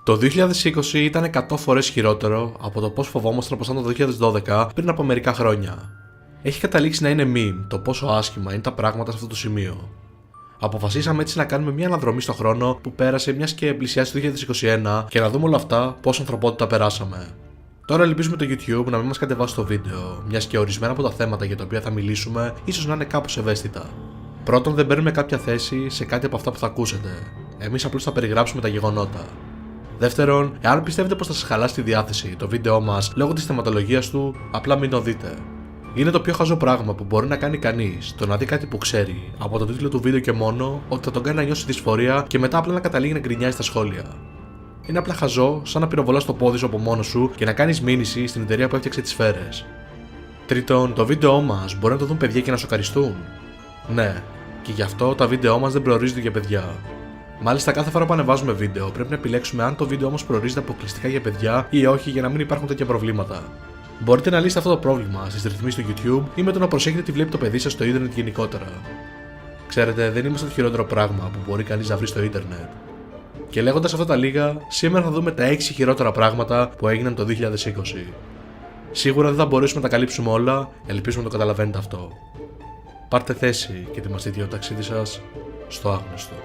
Το 2020 ήταν 100 φορές χειρότερο από το πώς φοβόμασταν πως ήταν το 2012 πριν από μερικά χρόνια. Έχει καταλήξει να είναι meme το πόσο άσχημα είναι τα πράγματα σε αυτό το σημείο. Αποφασίσαμε έτσι να κάνουμε μια αναδρομή στο χρόνο που πέρασε, μιας και πλησιάζει το 2021, και να δούμε όλα αυτά πώς ανθρωπότητα περάσαμε. Τώρα ελπίζουμε το YouTube να μην μας κατεβάσει το βίντεο, μιας και ορισμένα από τα θέματα για τα οποία θα μιλήσουμε ίσως να είναι κάπως ευαίσθητα. Πρώτον, δεν παίρνουμε κάποια θέση σε κάτι από αυτά που θα ακούσετε. Εμείς απλώς θα περιγράψουμε τα γεγονότα. Δεύτερον, εάν πιστεύετε πως θα σας χαλάσει τη διάθεση το βίντεό μας λόγω της θεματολογίας του, απλά μην το δείτε. Είναι το πιο χαζό πράγμα που μπορεί να κάνει κανείς, το να δει κάτι που ξέρει από τον τίτλο του βίντεο και μόνο ότι θα τον κάνει να νιώσει δυσφορία και μετά απλά να καταλήγει να γκρινιάζει στα σχόλια. Είναι απλά χαζό, σαν να πυροβολάς το πόδι σου από μόνο σου και να κάνεις μήνυση στην εταιρεία που έφτιαξε τις σφαίρες. Τρίτον, το βίντεό μας μπορεί να το δουν παιδιά και να σοκαριστούν. Ναι, και γι' αυτό τα βίντεό μας δεν προορίζονται για παιδιά. Μάλιστα, κάθε φορά που ανεβάζουμε βίντεο πρέπει να επιλέξουμε αν το βίντεο όμως προορίζεται αποκλειστικά για παιδιά ή όχι, για να μην υπάρχουν τέτοια προβλήματα. Μπορείτε να λύσετε αυτό το πρόβλημα στις ρυθμίσεις του YouTube ή με το να προσέχετε τι βλέπει το παιδί σας στο ίντερνετ γενικότερα. Ξέρετε, δεν είμαστε το χειρότερο πράγμα που μπορεί κανείς να βρει στο ίντερνετ. Και λέγοντας αυτά τα λίγα, σήμερα θα δούμε τα 6 χειρότερα πράγματα που έγιναν το 2020. Σίγουρα δεν θα μπορέσουμε να τα καλύψουμε όλα, ελπίζουμε να το καταλαβαίνετε αυτό. Πάρτε θέση και ετοιμαστείτε για το ταξίδι σας στο άγνωστο.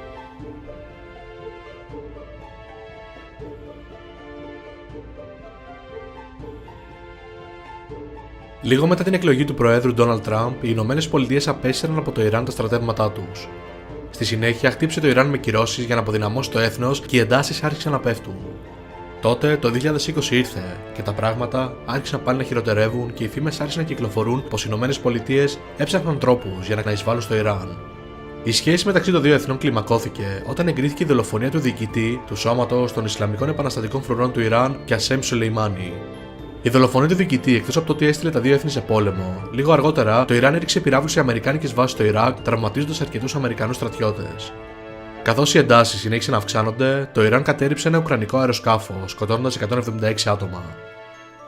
Λίγο μετά την εκλογή του Προέδρου Ντόναλντ Τραμπ, οι Ηνωμένες Πολιτείες απέσυραν από το Ιράν τα στρατεύματά τους. Στη συνέχεια, χτύπησε το Ιράν με κυρώσεις για να αποδυναμώσει το έθνος και οι εντάσεις άρχισαν να πέφτουν. Τότε, το 2020 ήρθε και τα πράγματα άρχισαν πάλι να χειροτερεύουν και οι φήμες άρχισαν να κυκλοφορούν πως οι Ηνωμένες Πολιτείες έψαχναν τρόπους για να εισβάλλουν στο Ιράν. Η σχέση μεταξύ των δύο εθνών κλιμακώθηκε όταν εγκρίθηκε η δολοφονία του διοικητή του σώματος των Ισλαμικών Επαναστατικών Φρουρών του Ιράν, Κασέμ Σουλεϊμάνι. Η δολοφονία του διοικητή, εκτός από το ότι έστειλε τα δύο έθνη σε πόλεμο, λίγο αργότερα το Ιράν έριξε πυράβλους σε αμερικάνικες βάσεις στο Ιράκ, τραυματίζοντας αρκετούς Αμερικανούς στρατιώτες. Καθώς οι εντάσεις συνέχισαν να αυξάνονται, το Ιράν κατέρριψε ένα ουκρανικό αεροσκάφο, σκοτώνοντας 176 άτομα.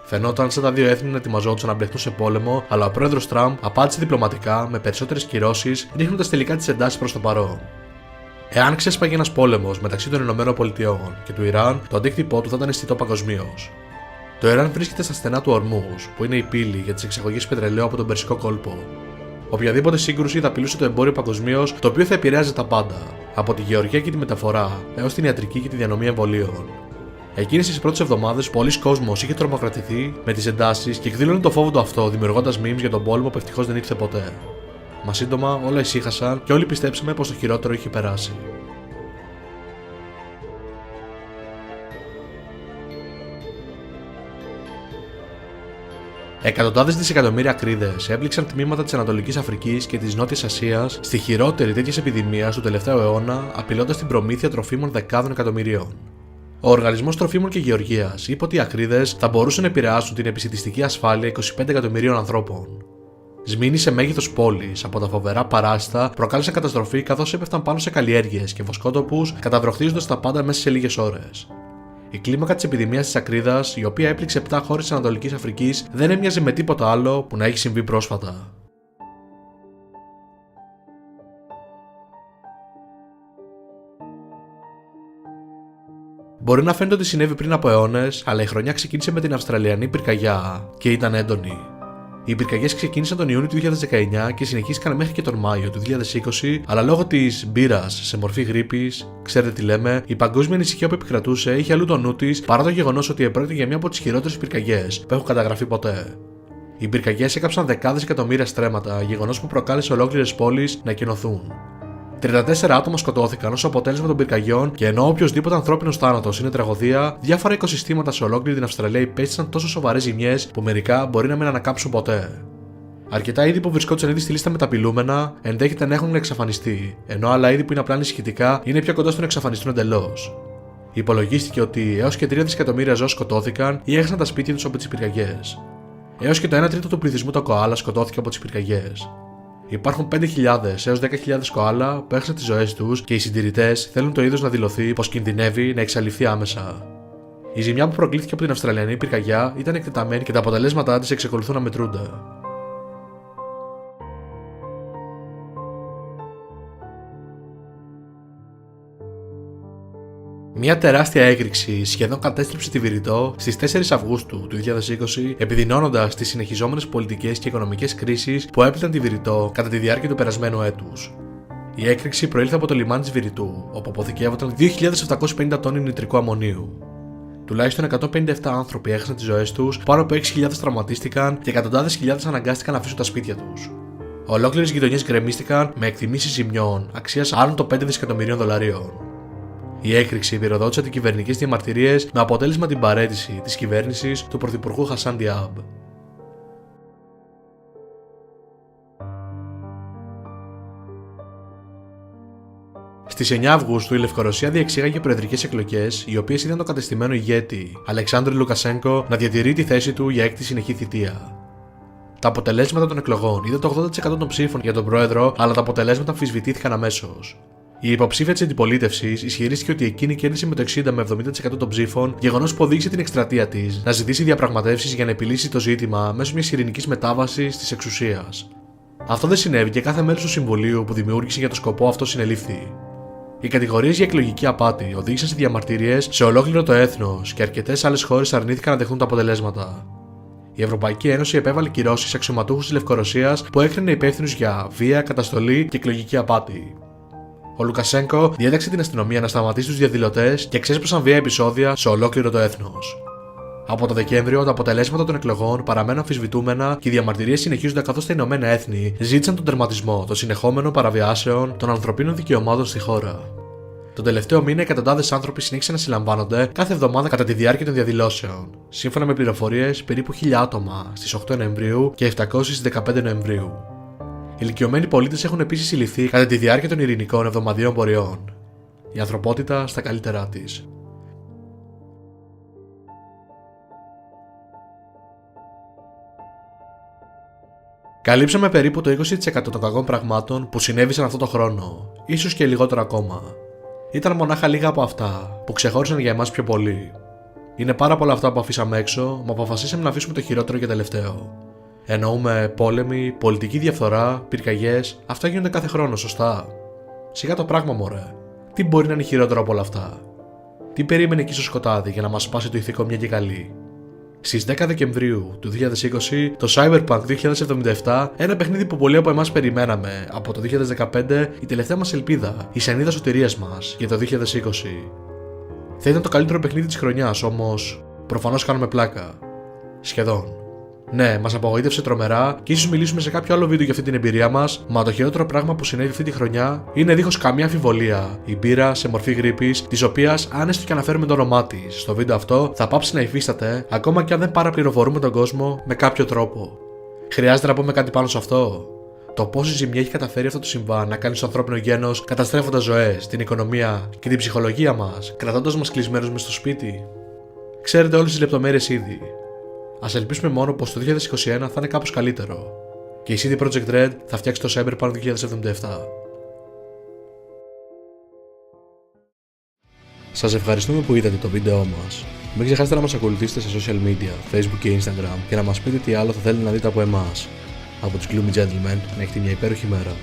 Φαινόταν σαν τα δύο έθνη να ετοιμαζόντουσαν να μπλεχτούν σε πόλεμο, αλλά ο πρόεδρος Τραμπ απάντησε διπλωματικά με περισσότερες κυρώσεις, ρίχνοντας τελικά τις εντάσεις προς το παρόν. Εάν ξέσπαγε ένας πόλεμος μεταξύ των ΗΠΑ και του Ιράν, το αντίκτυπό του θα ήταν αισθητό παγκοσμίως. Το Ιράν βρίσκεται στα στενά του Ορμούζ, που είναι η πύλη για τις εξαγωγές πετρελαίου από τον Περσικό κόλπο. Οποιαδήποτε σύγκρουση θα απειλούσε το εμπόριο παγκοσμίως, το οποίο θα επηρέαζε τα πάντα, από τη γεωργία και τη μεταφορά έως την ιατρική και τη διανομή εμβολίων. Εκείνες τις πρώτες εβδομάδες, πολλοί κόσμος είχε τρομοκρατηθεί με τις εντάσεις και εκδήλωνε το φόβο του αυτό, δημιουργώντας memes για τον πόλεμο που ευτυχώς δεν ήρθε ποτέ. Μα σύντομα όλα ησύχασαν και όλοι πιστέψαμε πως το χειρότερο είχε περάσει. Εκατοντάδες δισεκατομμύρια ακρίδες έπληξαν τμήματα της Ανατολικής Αφρικής και της Νότιας Ασίας στη χειρότερη τέτοια επιδημία του τελευταίου αιώνα, απειλώντας την προμήθεια τροφίμων δεκάδων εκατομμυρίων. Ο Οργανισμός Τροφίμων και Γεωργίας είπε ότι οι ακρίδες θα μπορούσαν να επηρεάσουν την επισιτιστική ασφάλεια 25 εκατομμυρίων ανθρώπων. Σμήνοι σε μέγεθος πόλης από τα φοβερά παράσιτα προκάλεσαν καταστροφή καθώς έπεφταν πάνω σε καλλιέργειες και βοσκότοπους, καταβροχθίζοντας τα πάντα μέσα σε λίγες ώρες. Η κλίμακα της επιδημίας της ακρίδας, η οποία έπληξε 7 χώρες της Ανατολικής Αφρικής, δεν έμοιαζε με τίποτα άλλο που να έχει συμβεί πρόσφατα. Μπορεί να φαίνεται ότι συνέβη πριν από αιώνες, αλλά η χρονιά ξεκίνησε με την Αυστραλιανή πυρκαγιά και ήταν έντονη. Οι πυρκαγιές ξεκίνησαν τον Ιούνιο του 2019 και συνεχίστηκαν μέχρι και τον Μάιο του 2020, αλλά λόγω της μπύρας σε μορφή γρίπης, ξέρετε τι λέμε, η παγκόσμια ανησυχία που επικρατούσε είχε αλλού το νου της παρά το γεγονός ότι επρόκειται για μία από τις χειρότερες πυρκαγιές που έχουν καταγραφεί ποτέ. Οι πυρκαγιές έκαψαν δεκάδες εκατομμύρια στρέμματα, γεγονός που προκάλεσε ολόκληρες πόλεις να εκκοινωθούν. 34 άτομα σκοτώθηκαν ως αποτέλεσμα των πυρκαγιών, και ενώ οποιοδήποτε ανθρώπινος θάνατος είναι τραγωδία, διάφορα οικοσυστήματα σε ολόκληρη την Αυστραλία υπέστησαν τόσο σοβαρές ζημιές που μερικά μπορεί να μην ανακάψουν ποτέ. Αρκετά είδη που βρισκόντουσαν ήδη στη λίστα με τα απειλούμενα ενδέχεται να έχουν εξαφανιστεί, ενώ άλλα είδη που είναι απλά ανησυχητικά είναι πιο κοντά στο να εξαφανιστούν εντελώς. Υπολογίστηκε ότι έως και 3 δισεκατομμύρια ζώα σκοτώθηκαν ή έχασαν τα σπίτια τους από τις πυρκαγιές. Έως και το 1 τρίτο του πληθυσμού των κοάλα σκοτώθηκε από τις πυρκαγιές. Υπάρχουν 5.000 έως 10.000 κοάλα που έχασαν τις ζωές τους και οι συντηρητές θέλουν το είδος να δηλωθεί πως κινδυνεύει να εξαλειφθεί άμεσα. Η ζημιά που προκλήθηκε από την Αυστραλιανή πυρκαγιά ήταν εκτεταμένη και τα αποτελέσματά της εξακολουθούν να μετρούνται. Μια τεράστια έκρηξη σχεδόν κατέστρεψε τη Βηρητό στις 4 Αυγούστου του 2020, επιδεινώνοντας τις συνεχιζόμενες πολιτικές και οικονομικές κρίσεις που έπληταν τη Βηρητό κατά τη διάρκεια του περασμένου έτους. Η έκρηξη προήλθε από το λιμάνι της Βηρητού, όπου αποθηκεύονταν 2.750 τόνοι νητρικού αμμονίου. Τουλάχιστον 157 άνθρωποι έχασαν τις ζωές τους, πάνω από 6.000 τραυματίστηκαν και εκατοντάδες χιλιάδες αναγκάστηκαν να αφήσουν τα σπίτια τους. Ολόκληρες γειτονιές γκρεμίστηκαν με εκτιμήσεις ζημιών αξίας άνω των 5 δισεκατομμυρίων δολαρίων. Η έκρηξη πυροδότησε αντικυβερνητικές διαμαρτυρίες με αποτέλεσμα την παραίτηση της κυβέρνησης του πρωθυπουργού Χασάν Διάμπ. Στις 9 Αυγούστου η Λευκορωσία διεξήγαγε προεδρικές εκλογές, οι οποίες είδαν τον κατεστημένο ηγέτη Αλεξάνδρου Λουκασένκο να διατηρεί τη θέση του για έκτη συνεχή θητεία. Τα αποτελέσματα των εκλογών είδαν το 80% των ψήφων για τον πρόεδρο, αλλά τα αποτελέσματα αμφισβητήθηκαν αμέσως. Η υποψήφια της αντιπολίτευσης ισχυρίστηκε ότι εκείνη κέρδισε με το 60 με 70% των ψήφων, γεγονός που οδήγησε την εκστρατεία της να ζητήσει διαπραγματεύσεις για να επιλύσει το ζήτημα μέσω μιας ειρηνικής μετάβασης της εξουσίας. Αυτό δεν συνέβη και κάθε μέλος του Συμβουλίου που δημιούργησε για το σκοπό αυτό συνελήφθη. Οι κατηγορίες για εκλογική απάτη οδήγησαν σε διαμαρτυρίες σε ολόκληρο το έθνος και αρκετές άλλες χώρες αρνήθηκαν να δεχτούν τα αποτελέσματα. Η Ευρωπαϊκή Ένωση επέβαλε κυρώσεις σε αξιωματούχους της Λευκορωσίας που έκρινε υπεύθυνους για βία, καταστολή και εκλογική απάτη. Ο Λουκασένκο διέταξε την αστυνομία να σταματήσει τους διαδηλωτές και ξέσπασαν βία επεισόδια σε ολόκληρο το έθνος. Από το Δεκέμβριο, τα αποτελέσματα των εκλογών παραμένουν αμφισβητούμενα και οι διαμαρτυρίες συνεχίζονται καθώς τα Ηνωμένα Έθνη ζήτησαν τον τερματισμό των συνεχόμενων παραβιάσεων των ανθρωπίνων δικαιωμάτων στη χώρα. Τον τελευταίο μήνα, εκατοντάδες άνθρωποι συνέχισαν να συλλαμβάνονται κάθε εβδομάδα κατά τη διάρκεια των διαδηλώσεων. Σύμφωνα με πληροφορίες, περίπου 1.000 άτομα στις 8 Νοεμβρίου και 700 στις 15 Νοεμβρίου. Ηλικιωμένοι πολίτες έχουν επίσης συλληφθεί κατά τη διάρκεια των ειρηνικών εβδομαδιαίων πορεών. Η ανθρωπότητα στα καλύτερά της. Καλύψαμε περίπου το 20% των κακών πραγμάτων που συνέβησαν αυτό το χρόνο, ίσως και λιγότερο ακόμα. Ήταν μονάχα λίγα από αυτά που ξεχώρισαν για εμάς πιο πολύ. Είναι πάρα πολλά αυτά που αφήσαμε έξω, μα αποφασίσαμε να αφήσουμε το χειρότερο και τελευταίο. Εννοούμε πόλεμοι, πολιτική διαφθορά, πυρκαγιές, αυτά γίνονται κάθε χρόνο, σωστά. Σιγά το πράγμα, μωρέ. Τι μπορεί να είναι χειρότερο από όλα αυτά? Τι περίμενε εκεί στο σκοτάδι για να μας σπάσει το ηθικό μια και καλή? Στις 10 Δεκεμβρίου του 2020, το Cyberpunk 2077, ένα παιχνίδι που πολλοί από εμάς περιμέναμε από το 2015, η τελευταία μας ελπίδα, η σανίδα σωτηρίας μας για το 2020. Θα ήταν το καλύτερο παιχνίδι της χρονιάς, όμως προφανώς κάνουμε πλάκα. Σχεδόν. Ναι, μας απογοήτευσε τρομερά και ίσως μιλήσουμε σε κάποιο άλλο βίντεο για αυτή την εμπειρία μας, μα το χειρότερο πράγμα που συνέβη αυτή τη χρονιά είναι δίχως καμία αμφιβολία η μπύρα σε μορφή γρίπης, της οποίας, αν έστω και αναφέρουμε το όνομά της στο βίντεο αυτό, θα πάψει να υφίσταται, ακόμα και αν δεν παραπληροφορούμε τον κόσμο με κάποιο τρόπο. Χρειάζεται να πούμε κάτι πάνω σε αυτό? Το πόση ζημιά έχει καταφέρει αυτό το συμβάν να κάνει στο ανθρώπινο γένος, καταστρέφοντας ζωές, την οικονομία και την ψυχολογία μας, κρατώντας μας κλεισμένους μες στο σπίτι. Ξέρετε όλες τις λεπτομέρειες ήδη. Ας ελπίσουμε μόνο πως το 2021 θα είναι κάπως καλύτερο και η CD Projekt Red θα φτιάξει το Cyberpunk 2077. Σας ευχαριστούμε που είδατε το βίντεό μας. Μην ξεχάσετε να μας ακολουθήσετε σε social media, Facebook και Instagram και να μας πείτε τι άλλο θα θέλετε να δείτε από εμάς. Από τους Gloomy Gentlemen, να έχετε μια υπέροχη μέρα.